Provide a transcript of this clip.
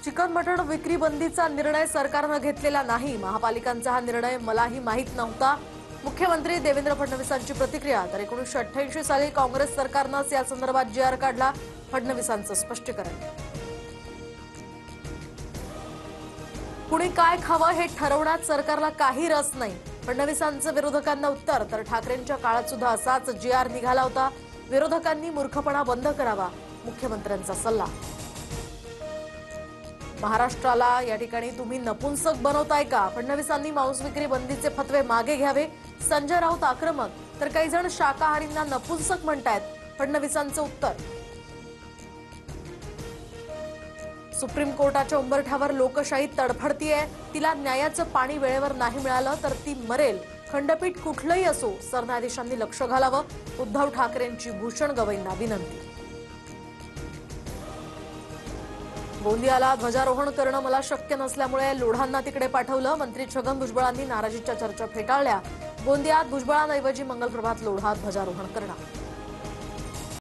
Chicken मटण विक्री बंदीचा निर्णय सरकारने घेतलेला नाही। महापालिकांचा हा निर्णय मलाही माहित नव्हता। मुख्यमंत्री देवेंद्र फडणवीसांची प्रतिक्रिया। तर 1988 साली काँग्रेस सरकारनेच या संदर्भात जी.आर. काढला। फडणवीसांचं स्पष्टीकरण। कुणी काय खावं हे ठरवण्यात सरकारला काही रस नाही। फडणवीसांचं विरोधकांना उत्तर। तर ठाकरेंच्या काळात सुद्धा असाच जी.आर. निघाला होता। विरोधकांनी मूर्खपणा बंद करावा, मुख्यमंत्र्यांचा सल्ला। महाराष्ट्राला या ठिकाणी तुम्ही नपुंसक बनवताय का? फडणवीसांनी मांस विक्री बंदीचे फतवे मागे घ्यावे। संजय राऊत आक्रमक। तर काही जण शाकाहारींना नपुंसक म्हणतायत। फडणवीसांचं उत्तर। सुप्रीम कोर्टाच्या उंबरठ्यावर लोकशाही तडफडतीये। तिला न्यायाचं पाणी वेळेवर नाही मिळालं तर ती मरेल। खंडपीठ कुठलंही असो, सरन्यायाधीशांनी लक्ष घालावं। उद्धव ठाकरेंची भूषण गवईंना विनंती। गोंदियाला ध्वजारोहण करणं मला शक्य नसल्यामुळे लोढांना तिकडे पाठवलं। मंत्री छगन भुजबळांनी नाराजीच्या चर्चा फेटाळल्या। गोंदियात भुजबळांऐवजी मंगलप्रभात लोढा ध्वजारोहण करणार।